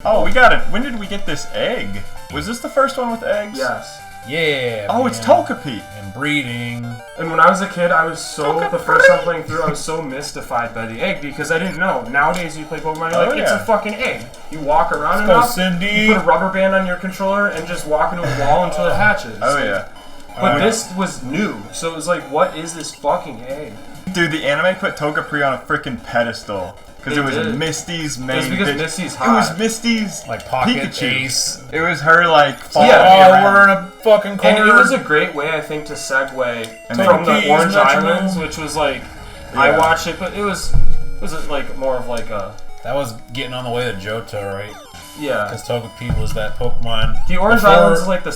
Oh, we got it. When did we get this egg? Was this the first one with eggs? Yes. Yeah. Oh, man. it's Togepi. And breeding. And when I was a kid, I was the first time playing through, I was so mystified by the egg because I didn't know. Nowadays, you play Pokemon, you're like, it's a fucking egg. You walk around enough, you put a rubber band on your controller, and just walk into a wall until it hatches. Oh, yeah. But this was new, so it was like, what is this fucking egg? Dude, the anime put Togepi on a freaking pedestal. Because it was Misty's main. It's because Misty's hot. It was Misty's like pocket Pikachu. Ace. It was her like. We're in a fucking corner. And it was a great way, I think, to segue from the Orange Islands, which was like, I watched it, but it was like more of like a. That was getting on the way to Johto, right? Yeah. Because Togepi was that Pokemon. The Orange Islands is like the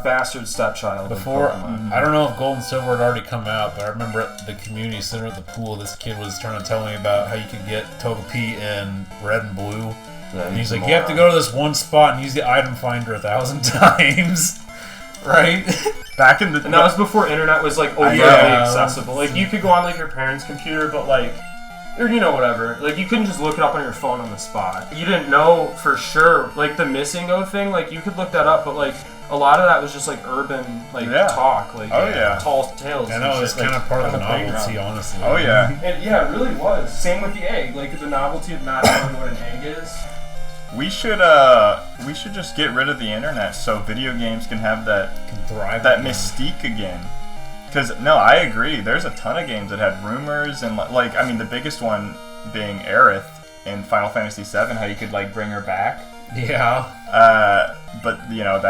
bastard stepchild. Before, I don't know if Gold and Silver had already come out, but I remember at the community center at the pool, this kid was trying to tell me about how you could get Togepi in Red and Blue. Yeah, and he's like, you have to go to this one spot and use the item finder 1,000 times. Right? Back in the... And that was before internet was like overly accessible. Like, you could go on like your parents' computer, but like... Or, you know, whatever. Like, you couldn't just look it up on your phone on the spot. You didn't know for sure. Like, the Missing Go thing, like, you could look that up, but, like, a lot of that was just, like, urban, like, talk. Like, tall tales. I know, it's kind of part of the novelty, honestly. Oh, yeah. And, yeah, it really was. Same with the egg. Like, the novelty of not knowing what an egg is. We should just get rid of the internet so video games can have that mystique again. Because, no, I agree. There's a ton of games that had rumors and, like, I mean, the biggest one being Aerith in Final Fantasy VII, how you could, like, bring her back. Yeah. But, you know,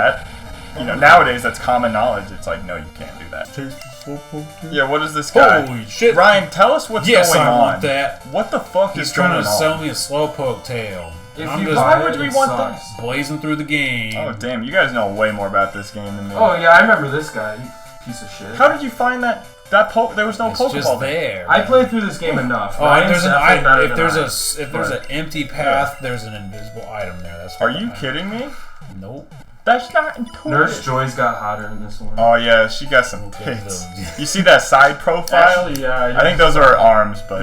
nowadays that's common knowledge. It's like, no, you can't do that. Yeah, what is this guy? Holy shit. Ryan, tell us what's going on. I want that. What the fuck is going on? He's trying to sell me a Slowpoke tail. Why would we want that? Blazing through the game. Oh, damn. You guys know way more about this game than me. Oh, yeah, I remember this guy. Piece of shit. How did you find that? There was no Pokeball just there. I played through this game enough. Oh, if there's an empty path, there's an invisible item there. That's. Are you kidding me? Nope. That's not important. Nurse Joy's got hotter in this one. Oh yeah, she got some tits. You see that side profile? Actually, yeah. I think those are her arms, but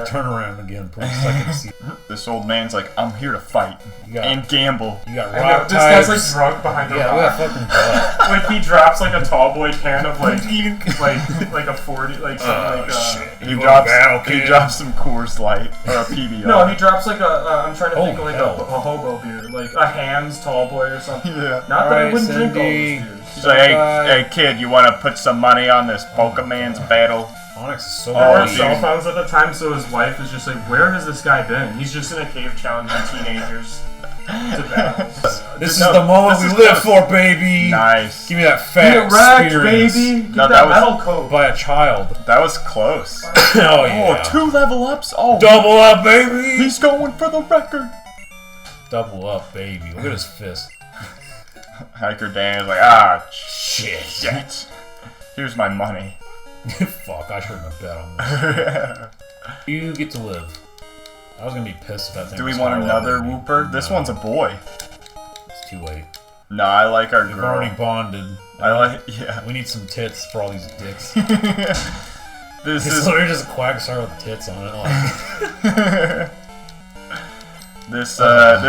turn around again, please. So I can see. This old man's like, I'm here to fight and gamble. You got rock This guy's like drunk behind a rock. Yeah, fucking like he drops like a tall boy can of like a 40 like something shit. He drops some Coors Light or a PBR. No, he drops like I'm trying to think of like a hobo beer, like a Hamm's tall boy or something. Yeah. Not that I wouldn't drink all these beers. He's like, hey kid, you want to put some money on this Pokemon's battle? Onyx is so there weren't cell phones at the time, so his wife is just like, where has this guy been? He's just in a cave challenging teenagers to battle. This is the moment we live for, baby. Nice. Give me that fat experience. Baby. Get that metal coat. By a child. That was close. Oh, yeah. Oh, 2 level ups. Oh, double up, baby. He's going for the record. Double up, baby. Look at his fist. Hiker Dan is like, shit. Here's my money. Fuck, I shouldn't have bet on this. You get to live. I was gonna be pissed if that thing Do we want another Wooper? This one's a boy. It's too late. No, I like our girl. We've already bonded. We need some tits for all these dicks. This is literally just a Quagsire with tits on it. Like. This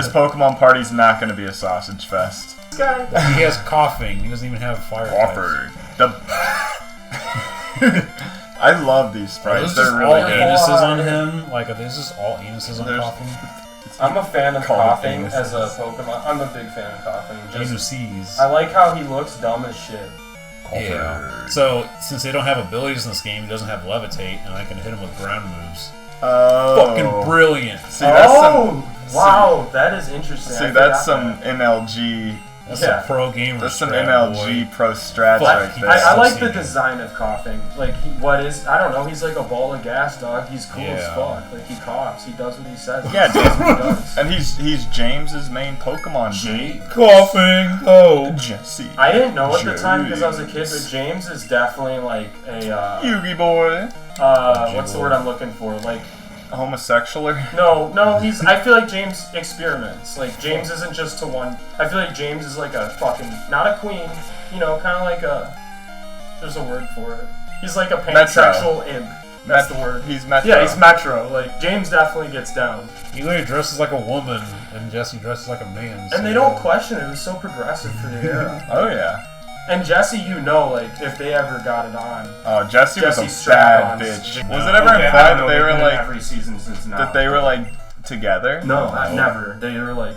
Pokemon party's not gonna be a sausage fest. This guy. He has coughing. He doesn't even have fire types. I love these sprites. They're really good. Anuses on him. Like, this is all anuses on coughing. I'm a fan of coughing as a Pokemon. I'm a big fan of coughing. Anuses. I like how he looks dumb as shit. Yeah. So, since they don't have abilities in this game, he doesn't have Levitate, and I can hit him with ground moves. Oh. Fucking brilliant. See, that's wow, that is interesting. See, that's some MLG. That's a pro gamer. That's some MLG pro strats right there. I like the design of coughing. Like, I don't know, he's like a ball of gas, dog. He's cool as fuck. Like, he coughs. He does what he says. Yeah, he does what he does. And he's James's main Pokemon. Coughing. Oh. Jesse. I didn't know at the time because I was a kid, but James is definitely like a... Yugi boy. What's the word I'm looking for? Like... homosexual? No, I feel like James experiments. Like, James isn't just to one. I feel like James is like a fucking, not a queen, you know, kind of like a, there's a word for it. He's like a pansexual imp. That's the word. He's Metro. Yeah, he's Metro. Like, James definitely gets down. He literally dresses like a woman, and Jesse dresses like a man. So and they don't question it. It was so progressive for the era. Oh, yeah. And Jesse, like, if they ever got it on. Oh, Jesse was a bad bitch. Was it ever implied that they were, like... every season since now. That they were, like, together? No, never. They were, like...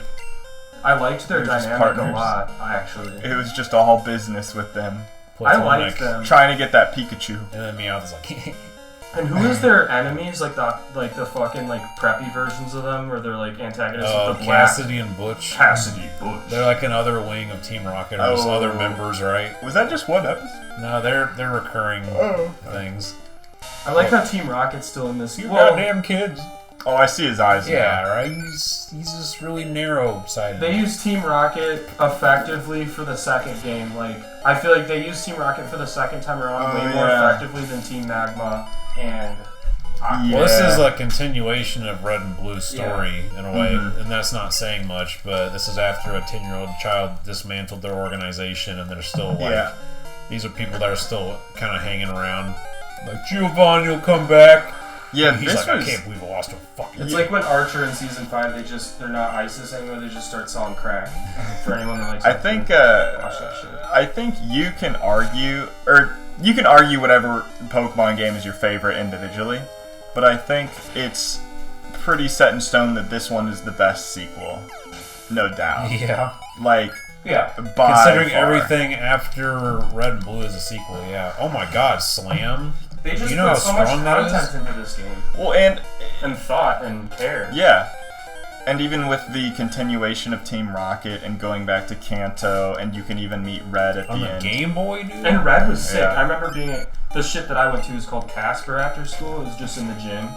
I liked their dynamic a lot, actually. It was just all business with them. I liked them. Trying to get that Pikachu. And then Meowth is like... And who is their enemies? Like the fucking like preppy versions of them, or they're like antagonists with the black. Cassidy and Butch. Cassidy, Butch. They're like another wing of Team Rocket, or just other members, right? Was that just one episode? No, they're recurring things. I like how Team Rocket's still in this. You goddamn kids. Oh, I see his eyes. Yeah, now. right. He's just really narrow-sighted. They use Team Rocket effectively for the second game. Like, I feel like they used Team Rocket for the second time around way more effectively than Team Magma and. Well, this is a continuation of Red and Blue's story in a way, and that's not saying much. But this is after a 10-year-old child dismantled their organization, and they're still like, these are people that are still kind of hanging around. Like Giovanni will come back. Yeah, he's like, I can't believe I lost a fucking. It's like when Archer in season 5, they're not ISIS anymore. They just start selling crack. For anyone that likes. I think you can argue, whatever Pokemon game is your favorite individually, but I think it's pretty set in stone that this one is the best sequel, no doubt. Yeah. Like. Yeah. Considering everything after Red and Blue is a sequel, yeah. Oh my God, Slam. They just you know put so how much strong that content into this game. Well, and thought and care. Yeah. And even with the continuation of Team Rocket and going back to Kanto, and you can even meet Red at the end. On the Game Boy, dude? And Red was sick. I remember the shit that I went to is called Casper after school. It was just in the gym.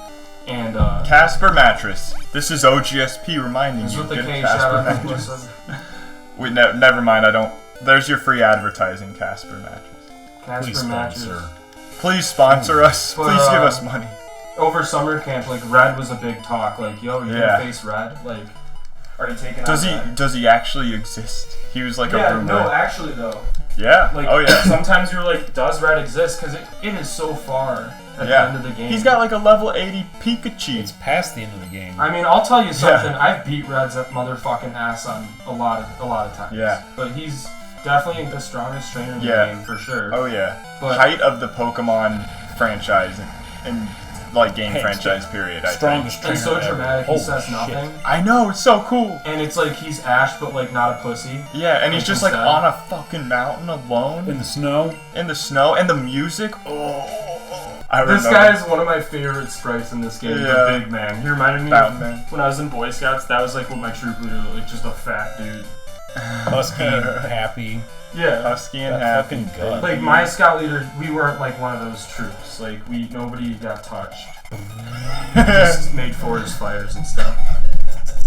And Casper Mattress. This is OGSP reminding you. With the K Casper Mattress. Wait, never mind. I don't. There's your free advertising, Casper Mattress. Casper Mattress. Please sponsor us. But, please give us money. Over summer camp, like Red was a big talk. Like, yo, you're gonna face Red. Like, are you taking? Does he actually exist? He was like a roommate. No, actually though. Yeah. Like, sometimes you're like, does Red exist? Because it is so far at the end of the game. He's got like a level 80 Pikachu. It's past the end of the game. I mean, I'll tell you something. I've beat Red's motherfucking ass on a lot of times. Yeah. But he's definitely the strongest trainer in the game for sure. Oh yeah. But height of the Pokemon franchise and like game franchise period. Strongest trainer. It's so dramatic. He says nothing. I know, it's so cool. And it's like he's Ash, but like not a pussy. Yeah, and he's just like on a fucking mountain alone in the snow. And the music. Oh. This guy is one of my favorite sprites in this game. The big man. He reminded me of when I was in Boy Scouts. That was like what my troop leader looked like, just a fat dude. Husky, happy. Yeah, husky and happy. Like my scout leader, we weren't like one of those troops. Like nobody got touched. We just made forest fires and stuff.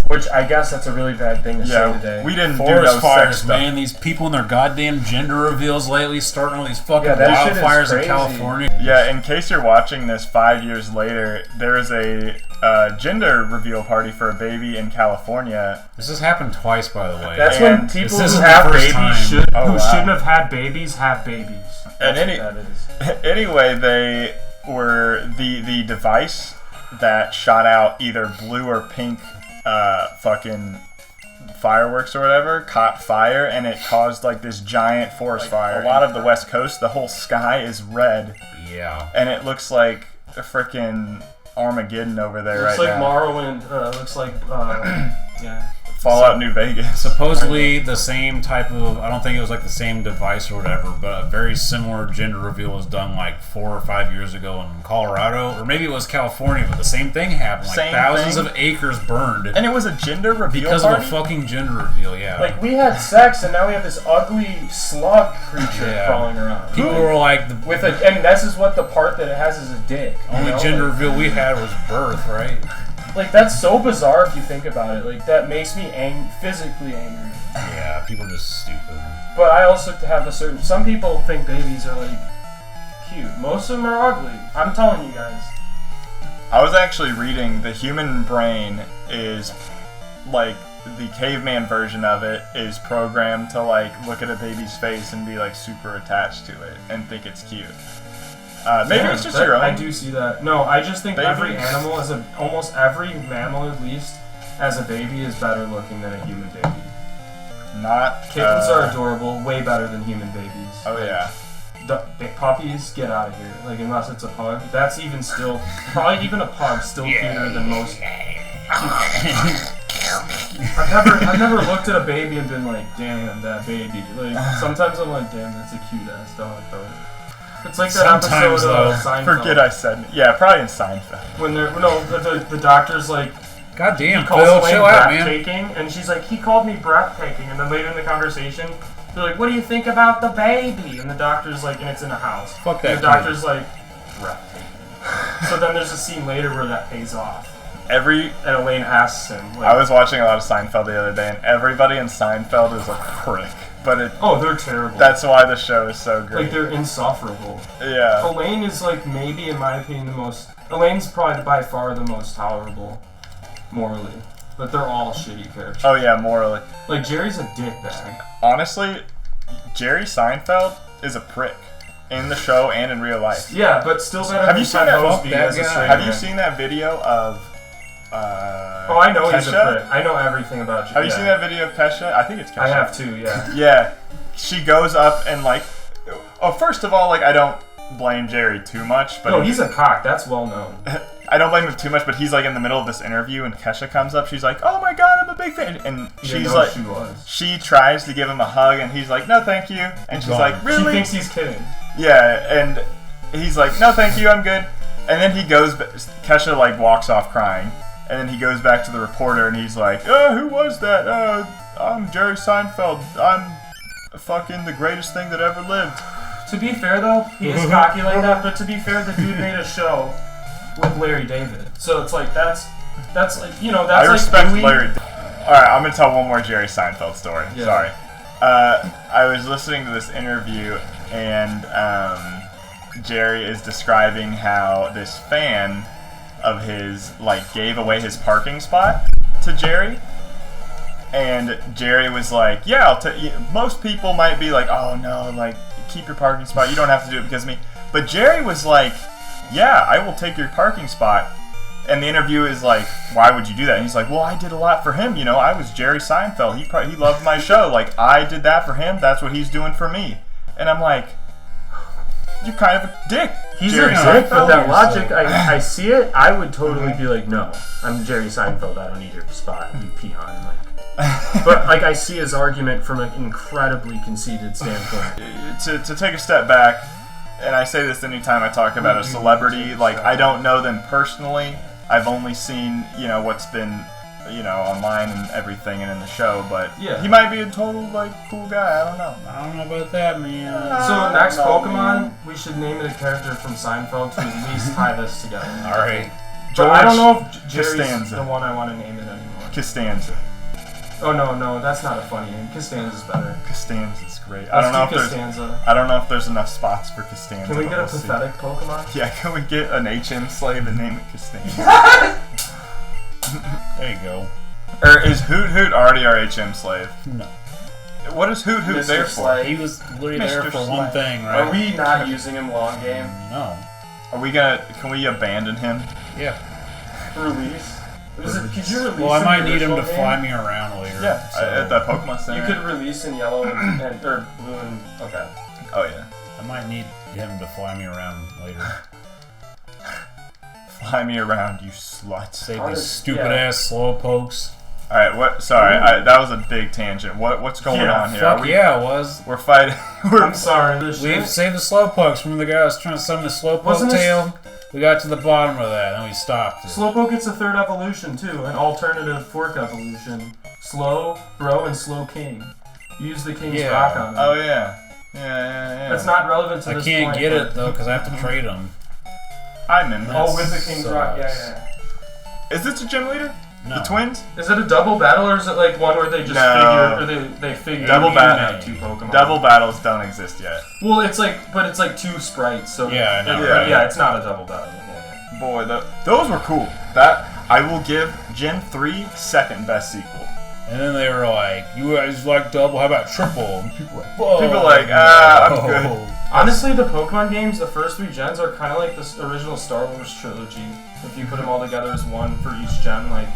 Which I guess that's a really bad thing to say today. We didn't forest do fires, sex man. These people and their goddamn gender reveals lately, starting all these fucking wildfires in California. Yeah, in case you're watching this 5 years later, there is a gender reveal party for a baby in California. This has happened twice, by the way. That's when people who have babies shouldn't have had babies have babies. That's what that is. Anyway, they were the device that shot out either blue or pink fucking fireworks or whatever caught fire, and it caused like this giant forest fire. A lot of the West Coast, the whole sky is red. Yeah. And it looks like a freaking Armageddon over there right now. Morrowind. Looks like yeah. Fallout New Vegas. Supposedly the same type of, I don't think it was like the same device or whatever, but a very similar gender reveal was done like 4 or 5 years ago in Colorado, or maybe it was California, but the same thing happened. Like thousands of acres burned. And it was a gender reveal because of a fucking gender reveal, yeah. Like we had sex and now we have this ugly slug creature crawling around. People were like, and this is what the part that it has is a dick. Only gender reveal we had was birth, right? Like, that's so bizarre if you think about it. Like, that makes me physically angry. Yeah, people are just stupid. But I also have some people think babies are, like, cute. Most of them are ugly. I'm telling you guys. I was actually reading the human brain is, like, the caveman version of it is programmed to, like, look at a baby's face and be, like, super attached to it and think it's cute. Maybe it's just your own. I do see that. No, I just think Baby. every animal almost every mammal at least, as a baby is better looking than a human baby. Not Kittens are adorable, way better than human babies. Oh yeah. Puppies, get out of here. Like, unless it's a pug. That's even still, probably even a pug, still cuter than most. I've never looked at a baby and been like, damn, that baby. Like, sometimes I'm like, damn, that's a cute ass dog, though. It's like that Sometimes, episode though. of Seinfeld. Forget I said. Yeah, probably in Seinfeld. When the doctor's like, God damn, he calls Phil, Elaine chill out, man. breathtaking, and she's like, he called me breathtaking, and then later in the conversation, they're like, what do you think about the baby? And the doctor's like, and it's in a house. Fuck that And the doctor's like, breathtaking. So then there's a scene later where that pays off. And Elaine asks him. Like, I was watching a lot of Seinfeld the other day, and everybody in Seinfeld is a prick. But they're terrible. That's why the show is so great. Like, they're insufferable. Yeah. Elaine is, like, maybe, in my opinion, Elaine's probably by far the most tolerable, morally. But they're all shitty characters. Oh yeah, morally. Like, Jerry's a dickbag. Honestly, Jerry Seinfeld is a prick in the show and in real life. Yeah, but still better Have than you seen Ted that- Mosby as a straight Have man. you seen that video of Oh, I know he's a Kesha? prick. I know everything about you. Have you seen that video of Kesha? I think it's Kesha. I have too, yeah. Yeah. She goes up and like, oh, first of all, like, I don't blame Jerry too much, but No, he's a cock. That's well known. I don't blame him too much, but he's like in the middle of this interview and Kesha comes up. She's like, "Oh my god, I'm a big fan," and she's like, she tries to give him a hug, and he's like, "No, thank you," and she's like, "Really?" She thinks he's kidding. Yeah, and he's like, "No, thank you, I'm good." And then he goes, Kesha like walks off crying, and then he goes back to the reporter, and he's like, "Who was that? I'm Jerry Seinfeld. I'm fucking the greatest thing that ever lived." To be fair, though, he is cocky like that. But to be fair, the dude made a show with Larry David, so it's like that's like, you know, that's I like respect Dewey. Larry. All right, I'm gonna tell one more Jerry Seinfeld story. Yeah. Sorry. I was listening to this interview, and Jerry is describing how this fan of his like gave away his parking spot to Jerry, and Jerry was like, "Yeah, I'll tell you." Most people might be like, "Oh no, like keep your parking spot. You don't have to do it because of me." But Jerry was like, "Yeah, I will take your parking spot." And the interview is like, "Why would you do that?" And he's like, "Well, I did a lot for him. You know, I was Jerry Seinfeld. He loved my show. Like, I did that for him. That's what he's doing for me." And I'm like, "You're kind of a dick." He's Jerry a dick, but Seinfeld. that logic, I see it. I would totally be like, no, I'm Jerry Seinfeld. I don't need your spot. You peon. Like, but like, I see his argument from an incredibly conceited standpoint. To take a step back, and I say this anytime I talk about a celebrity, like, I don't know them personally. I've only seen, you know, what's been, you know, online and everything and in the show, but Yeah. he might be a total, like, cool guy. I don't know. I don't know about that, man. So next no, Pokemon, man. we should name it a character from Seinfeld to at least tie this together. All right. But I don't know if Jerry's Costanza. the one I want to name it anymore. Costanza. Oh no, that's not a funny name. Costanza's better. Costanza's great. Let's do Costanza. I don't know if there's enough spots for Costanza. Can we but get a we'll see. pathetic Pokemon? Yeah, can we get an HM slave and name it Costanza? There you go. Or is Hoot Hoot already our HM slave? No. What is Hoot Hoot Mr. there for? Slave. He was literally there Mr. for one Slay. thing, right? Are we not using him long game? No. Are we gonna? Can we abandon him? Yeah. Release? Could you release Well, I in might the need him to original fly game? me around later. Yeah, so at the Pokemon Center. You could release in yellow and or blue and okay. Oh yeah. I might need him to fly me around later. Fly me around, you sluts. Save How these does- stupid yeah. ass slow pokes. All right, what? Sorry, that was a big tangent. What's going Yeah, on here? Fuck yeah, it was. We're fighting. I'm sorry, this We shit. saved the slowpokes from the guy that was trying to summon the slowpoke Wasn't this- tail. We got to the bottom of that, and we stopped it. Slowpoke gets a third evolution too, an alternative fork evolution. Slow, Bro, and Slow King. Use the King's Yeah. Rock on him. Oh yeah. Yeah. That's not relevant to I this can't point, get but- it though because I have to trade them. I'm in. Oh, with the King's Rock, sucks. yeah. Is this a gym leader? No. The twins? Is it a double battle or is it like one where they just No. figure, or they figure Double you battle. have two Pokemon? Double battles don't exist yet. Well, it's like, but it's like two sprites, so Yeah, I know, but right? yeah, it's not a double battle. Yeah. Boy, those were cool. That I will give Gen 3 second best sequel. And then they were like, "You guys like double? How about triple?" And people were like, "Whoa." People like, I'm good. Honestly, the Pokemon games, the first 3 gens are kind of like the original Star Wars trilogy. If you put them all together as one for each gen, like...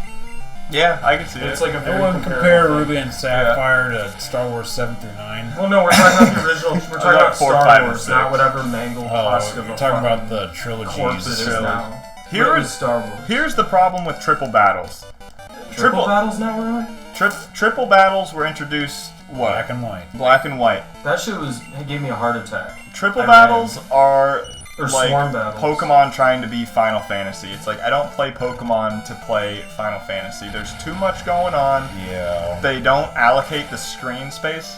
Yeah, I can see it. It's like a I very wouldn't comparable compare thing. Ruby and Sapphire to Star Wars 7 through 9. Well, no, we're talking about the original. We're talking about 4, Star 5, and Wars, 6. not whatever mangled husk Oh, of you're a talking fucking about the trilogies. corpse it is now. Here But it is- was Star Wars. Here's the problem with triple battles. Triple battles now we're on? Triple battles were introduced, what? Black and white. Black and white. That shit gave me a heart attack. Triple I battles are Or like swarm battles. Pokemon trying to be Final Fantasy. It's like, I don't play Pokemon to play Final Fantasy. There's too much going on. Yeah. They don't allocate the screen space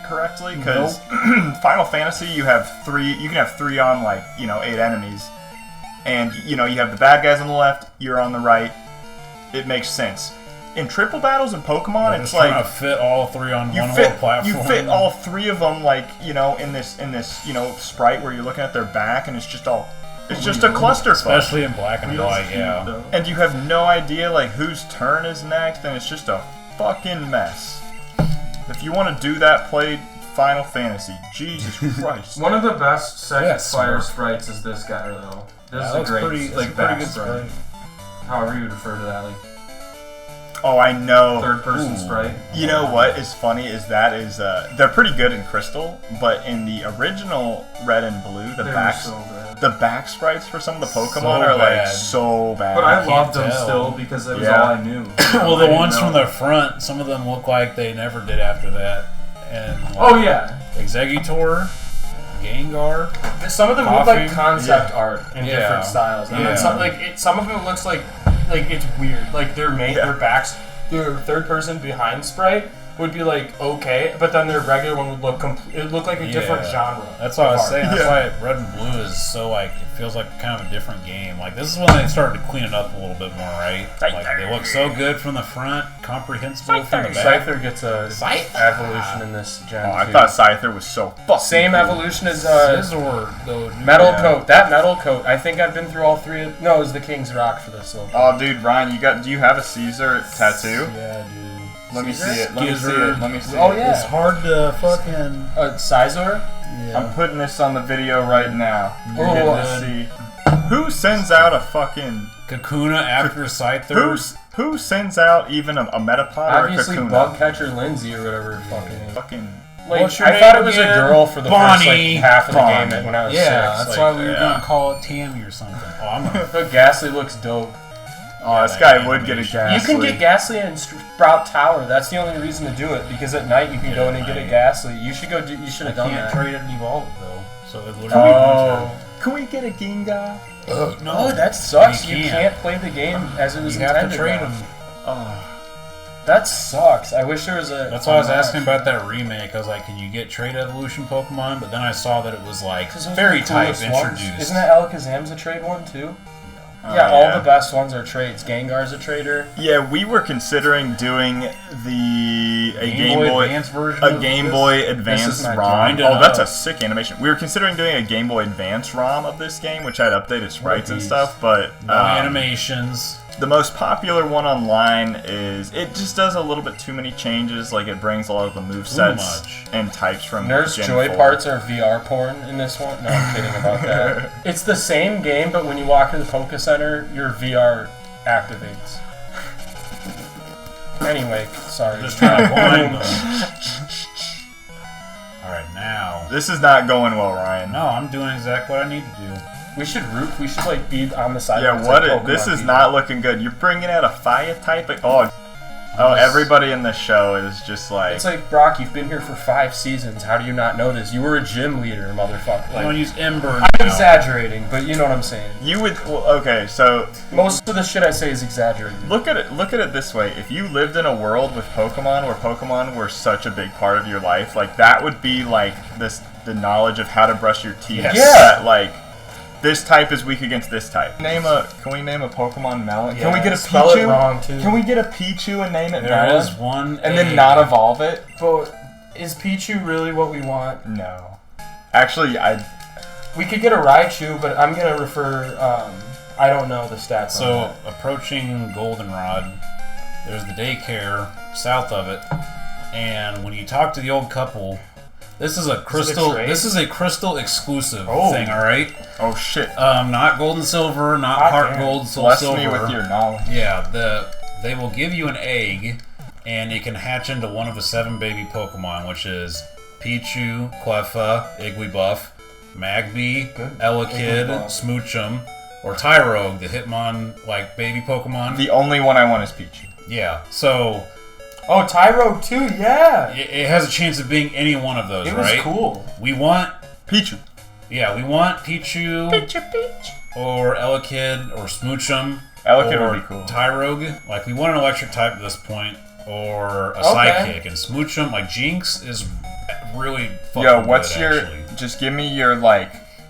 correctly, because Final Fantasy, you can have 3 on, like, 8 enemies. And, you have the bad guys on the left, you're on the right. It makes sense. In triple battles in Pokemon, it's like trying to fit all 3 on one fit, little platform. You fit all 3 of them, like, in this sprite where you're looking at their back, and it's just a clusterfuck. Especially in black and white, yeah. And you have no idea, like, whose turn is next, and it's just a fucking mess. If you want to do that, play Final Fantasy. Jesus Christ. One of the best second Yeah, fire smart. sprites is this guy, though. This That is a looks great, pretty, like, that's a pretty back good sprite. sprite. However you would refer to that, like, Oh, I know. third-person sprite. You know what is funny is they're pretty good in Crystal, but in the original Red and Blue, the back sprites for some of the Pokemon are like so bad. But I can't loved them tell. still because it was Yeah. all I knew. Well, I the ones didn't from know. the front, some of them look like they never did after that. And like, Oh yeah, Exeggutor, Gengar. some of them look like Coffee. concept art in Yeah. different styles, and then Yeah. some of it looks like it's weird. Like their third person behind sprite would be like okay, but then their regular one would look it looked like a different genre. That's what I was of saying. art. That's why Red and Blue is so like it feels like kind of a different game. Like this is when they started to clean it up a little bit more, right? Like they look so good from the front, comprehensible from the back. Scyther gets a Scyther? evolution in this gen. Oh, I too. thought Scyther was so fucking Same cool. evolution as Scizor, though. metal coat. That metal coat. I think I've been through all 3. No, it was the King's Rock for this little. Oh, dude, Ryan, do you have a Caesar tattoo? Yeah, dude. Let me see Caesar? it. Let me see it. Let me see Oh, it. yeah. It's hard to fucking. Scizor? Yeah. I'm putting this on the video right now. You're Oh, getting to see. Who sends out a fucking... Kakuna after Scyther. Who sends out even a Metapod or a Obviously, Kakuna? Bugcatcher Lindsay or whatever. Fucking... Like, What's your I name thought it was again? a girl for the Bonnie. first like half of the Bonnie. game when I was Yeah, 6. that's like, why we were gonna call it Tammy or something. Oh, I'm gonna. But Ghastly looks dope. Oh, this guy would get a Ghastly. You can get Ghastly in Sprout Tower. That's the only reason to do it because at night you can go in and get a Ghastly. You should go. You should have done Can't that. trade it and evolve it though. So it literally. Oh. Can we get a Ginga? No, that sucks. You You can't. can't play the game as it was You have intended. to trade now. them. Oh. That sucks. I wish there was a. That's why I was asking about that remake. I was like, can you get trade evolution Pokemon? But then I saw that it was like 'Cause those are fairy the type coolest ones. introduced. Isn't that Alakazam's a trade one too? Oh, Yeah, all the best ones are trades. Gengar's a trader. Yeah, we were considering doing a Game Boy Advance version. a of Game this? Boy This Advance is my ROM. dream. Oh, that's a sick animation. We were considering doing a Game Boy Advance ROM of this game, which had updated sprites and these? stuff, but No animations. the most popular one online is it just does a little bit too many changes. Like it brings a lot of the movesets much. and types from Nurse Gen Joy 4. parts are VR porn in this one. No, I'm kidding about that. It's the same game, but when you walk to the Poké Center, your VR activates. Anyway, sorry. Just trying to blind them. Alright, now. This is not going well, Ryan. No, I'm doing exactly what I need to do. We should like be on the side. Yeah, of what? like This Pokemon is people. not looking good. You're bringing out a fire type. Oh, everybody in this show is just like. It's like Brock. You've been here for 5 seasons. How do you not know this? You were a gym leader, motherfucker. I'm gonna Like, use Ember I'm now. exaggerating, but you know what I'm saying. You would. Well, okay, so Most of the shit I say is exaggerated. look at it this way. If you lived in a world with Pokemon where Pokemon were such a big part of your life, like that would be like the knowledge of how to brush your teeth. Yes. Yeah. That, like this type is weak against this type. Can we name a Pokemon Melon? Can we get a Spell Pichu? it wrong too. Can we get a Pichu and name it There Melon? is one. And then not evolve it? But is Pichu really what we want? No. Actually, We could get a Raichu, but I'm gonna refer. I don't know the stats. So, on that. approaching Goldenrod, there's the daycare south of it, and when you talk to the old couple, This is a crystal. This is a crystal exclusive thing. All right. Oh shit. Not gold and silver. Not heart gold, soul Bless silver. me with your knowledge. Yeah. They will give you an egg, and it can hatch into one of the 7 baby Pokemon, which is Pichu, Cleffa, Igglybuff, Magby, Elekid, Smoochum, or Tyrogue, the Hitmon baby Pokemon. The only one I want is Pichu. Yeah. So. Oh, Tyrogue too. Yeah. It has a chance of being any one of those, right? It was cool. We want Pichu. Yeah, we want Pichu. Or Elekid or Smoochum. Elekid would be cool. Tyrogue. We want an electric type at this point. Or a Psychic. And Smoochum, Jinx is really fucking good, what's your... actually. Just give me your,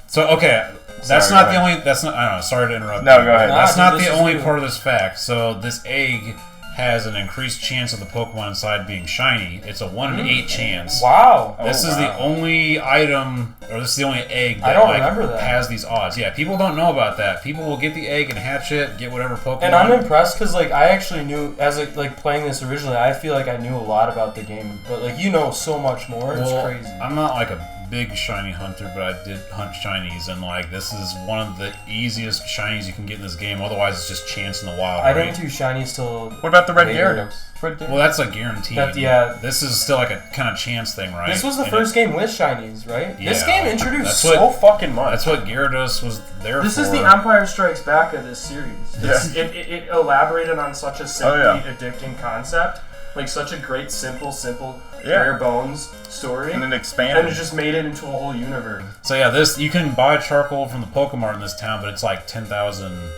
So, okay. That's not the only... That's not... I don't know. Sorry to interrupt. No, go ahead. That's not the only part of this fact. So, this egg has an increased chance of the Pokemon inside being shiny. It's a 1 in 8 chance. Wow. This is the only item, or this is the only egg that, remember that. has these odds. Yeah, people don't know about that. People will get the egg and hatch it, get whatever Pokemon. And I'm impressed because, I actually knew, as playing this originally, I feel like I knew a lot about the game. But, you know so much more. It's crazy. I'm not, a big shiny hunter, but I did hunt shinies, and, this is one of the easiest shinies you can get in this game. Otherwise, it's just chance in the wild, I didn't do shinies till... What about the red Gyarados? Well, that's a guarantee. This is still a kind of chance thing, right? This was the first game with shinies, right? Yeah, this game introduced so fucking much. That's what Gyarados was there for. This is the Empire Strikes Back of this series. It elaborated on such a simply addicting concept. Such a great, simple, bare bones story. And it expanded. And it just made it into a whole universe. So you can buy charcoal from the Pokemart in this town, but it's $10,000.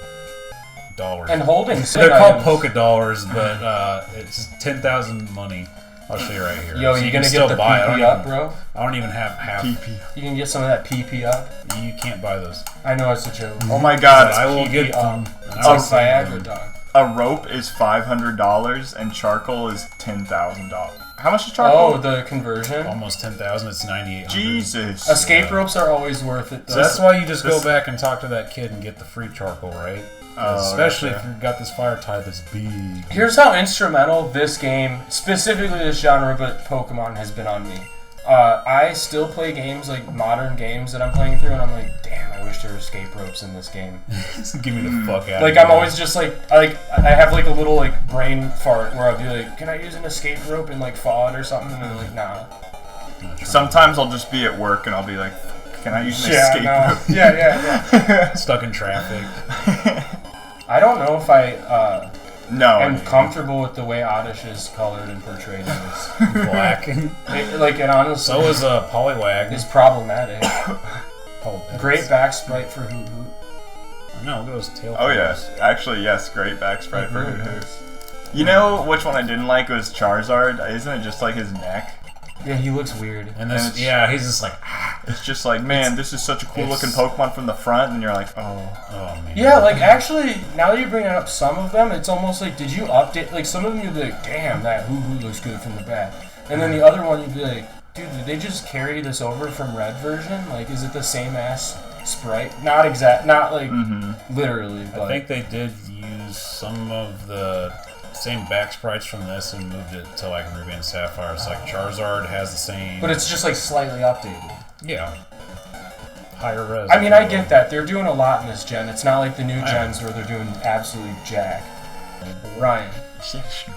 And holding they're called Poké Dollars, but it's 10,000 money. I'll show you right here. Yo, you gonna get the PP up, bro? I don't even have half. PP. You can get some of that PP up. You can't buy those. I know it's a joke. Oh my god. I will get them. It's Viagra, dog. A rope is $500 and charcoal is $10,000. How much is charcoal? Oh, the conversion? Almost 10,000. It's 9,800. Jesus. Escape ropes are always worth it, though. So that's why you just go back and talk to that kid and get the free charcoal, right? Especially if you've got this fire type that's big. Here's how instrumental this game, specifically this genre, but Pokemon, has been on me. I still play games, modern games that I'm playing through, and I'm like, damn, I wish there were escape ropes in this game. Give me the fuck out of here. I'm always just I have a little brain fart where I'll be like, can I use an escape rope and fall out or something? And I'm like, nah. Sometimes I'll just be at work and I'll be like, can I use an escape rope? Yeah. Stuck in traffic. I don't know if I am comfortable with the way Oddish is colored and portrayed in this. Black. And honestly, so is Poliwag. It's problematic. Great back sprite for Hoot Hoot. No, look at those tail. Oh yes, actually yes, great back sprite for Hoot Hoot. You know which one I didn't like was Charizard. Isn't it just his neck? Yeah, he looks weird. And this, he's just it's just man, this is such a cool looking Pokemon from the front, and you're like, oh man. Yeah, actually, now that you bring up some of them, it's almost did you update? Some of them you'd be like, damn, that Hoot looks good from the back, and then the other one you'd be like, dude, did they just carry this over from Red version? Is it the same ass sprite? Not literally, but I think they did use some of the same back sprites from this and moved it to Ruby and Sapphire. It's Charizard has the same, but it's just slightly updated. Yeah, higher res. I mean, I get that they're doing a lot in this gen. It's not like the new gens where they're doing absolute jack. Ryan,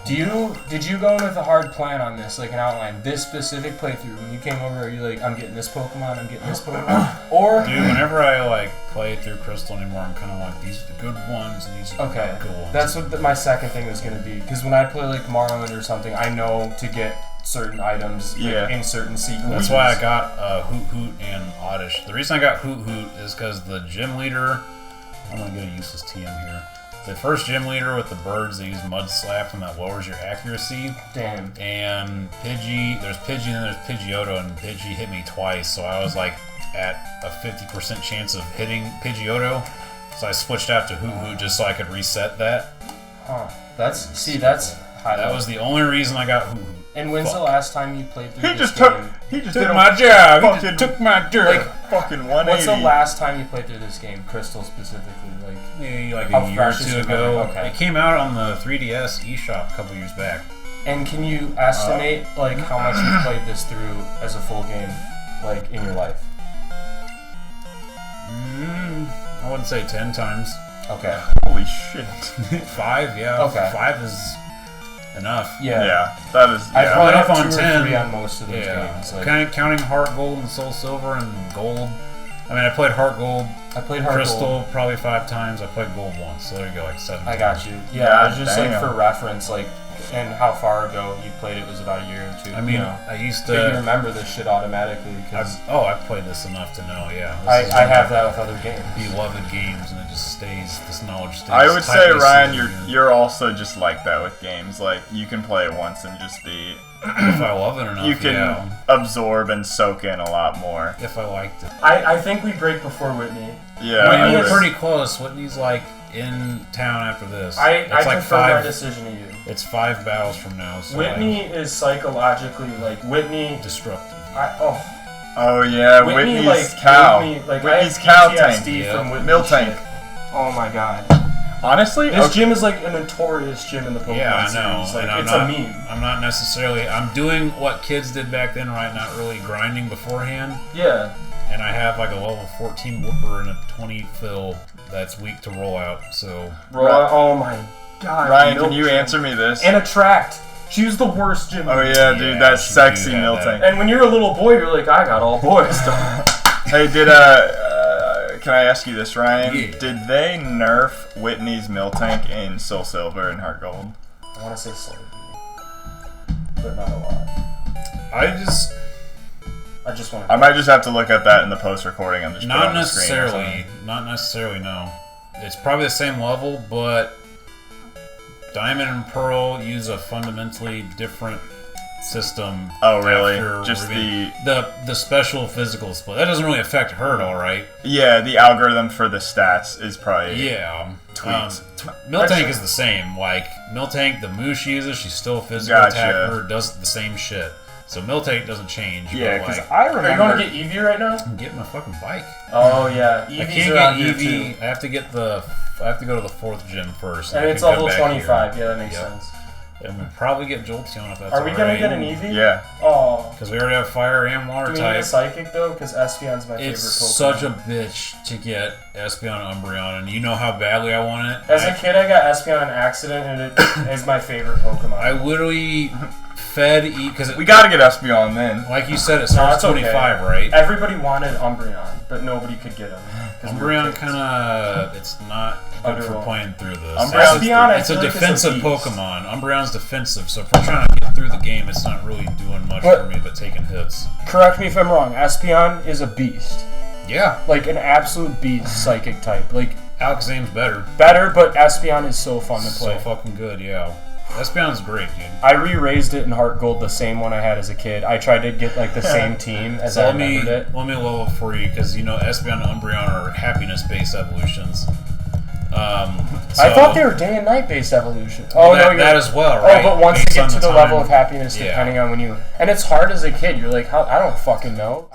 did you go in with a hard plan on this, an outline? This specific playthrough, when you came over, are you I'm getting this Pokemon, I'm getting this Pokemon? Or dude, whenever I play through Crystal anymore, I'm kind of these are the good ones and these are the good ones. That's what my second thing was gonna be, because when I play Morrowind or something, I know to get certain items in certain sequences. That's why I got Hoot Hoot and Oddish. The reason I got Hoot Hoot is because the gym leader. I'm gonna get a useless TM here. The first gym leader with the birds, they use Mud Slap and that lowers your accuracy. Damn. And Pidgey, there's Pidgey and then there's Pidgeotto, and Pidgey hit me twice, so I was at a 50% chance of hitting Pidgeotto. So I switched out to Hoot Hoot just so I could reset that. Huh. That's high. That was the only reason I got Hoot Hoot. And when's the last time you played through this game? He just took my job. He just took my job. Fucking 180. What's the last time you played through this game, Crystal specifically? Maybe a year or two ago. Okay. It came out on the 3DS eShop a couple years back. And can you estimate like how much you've played this through as a full game, like in your life? I wouldn't say 10 times. Okay. Holy shit. 5, yeah. Okay. 5 is enough. Yeah. Yeah, that is. I Yeah. probably Enough have on 2 or 10. 3 on most of those Yeah. games. Like, Kind of counting Heart Gold and Soul Silver and Gold. I mean, I played Heart Gold, I played Heart Crystal Gold. probably 5 times. I played Gold once, so there you go, like 7 I times. got you. Yeah, God just damn. like for reference, like, and how far ago you played it was about a year or 2. I mean, you know. I used But you to. remember this shit automatically because I've played this enough to know, yeah. I This is have that with other games. beloved games, and it just stays. This knowledge stays. I would say, tightly Ryan, seated. you're also just like that with games. Like, you can play it once and just be. If I love it enough, You can yeah. absorb and soak in a lot more. If I liked it. I think we break before Whitney. Yeah. Whitney, I we're would- pretty close. Whitney's like in town after this. I it's like prefer my 5. decision to you. It's 5 battles from now. So Whitney is psychologically like Whitney. destructive. Oh yeah, Whitney Whitney's like cow. gave me, like, Whitney's I cow have tank. PTSD Yeah. from Whitney Milk shit. tank. Oh my god. Honestly, This okay. gym is like a notorious gym in the Pokemon Yeah, I know. series. Like, and I'm it's not, a meme. I'm not necessarily. I'm doing what kids did back then, right? Not really grinding beforehand. Yeah. And I have like a level 14 Whooper and a 20 Fill that's weak to roll out. So Oh my god. Ryan, Milk can you gym. answer me this? And Attract. Choose the worst gym. Oh yeah, dude, Yeah, that's she sexy do have Miltank. And when you're a little boy, you're like, I got all boys. Hey, can I ask you this, Ryan? Yeah. Did they nerf Whitney's Miltank in Soul Silver and Heart Gold? I want to say slightly, but not a lot. I just I just want to. I might just have to look at that in the post-recording. I'm just put it not on the screen or necessarily. Not necessarily. No, it's probably the same level, but Diamond and Pearl use a fundamentally different system. Oh, really? after Just removing- the special physical split. That doesn't really affect her at all, right? Yeah, the algorithm for the stats is probably Yeah. tweaked. Miltank is the same. Like Miltank, the move she uses, she's still a physical Gotcha. attacker, does the same shit. So Miltank doesn't change. Yeah, but, because like, I Are you remember. going to get Eevee right now? I'm getting my fucking bike. Oh yeah, I Eevees can't around get here Eevee. too. I have to get the. I have to go to the 4th gym first. And I it's can come level back 25. here. Yeah, that makes Yep. sense. And we'll probably get Jolteon if that's Are we gonna alright. get an Eevee? Yeah. Oh. Because we already have Fire and Water Do we need a type. Psychic though? Because Espeon's my It's favorite Pokemon. such a bitch to get Espeon Umbreon, and you know how badly I want it. As a kid, I got Espeon on accident, and it is my favorite Pokemon. I literally fed because We gotta get Espeon then. like you said, it starts No, it's okay. 25, right? Everybody wanted Umbreon, but nobody could get him. 'cause we were Umbreon kids. kind of it's not good for Underwhelmed. playing through this. Umbreon's Espeon, I It's a feel like defensive is a beast. Pokemon. Umbreon's defensive, so if we're trying to get through the game, it's not really doing much But- for me but taking hits. Correct me if I'm wrong. Espeon is a beast, Yeah, like an absolute beast, Psychic type. Like Alakazam's better. better, but Espeon is so fun to play. So fucking good, yeah. Espeon's great, dude. I re-raised it in Heart Gold, the same one I had as a kid. I tried to get like the same team as So I let me remembered it. level it for you because you know Espeon and Umbreon are happiness-based evolutions. I thought they were day and night based evolution. Well, Oh no, that as well, right? Oh, but once you Based get on to the time. level of happiness, Yeah. depending on when you, and it's hard as a kid. You're like, how? I don't fucking know.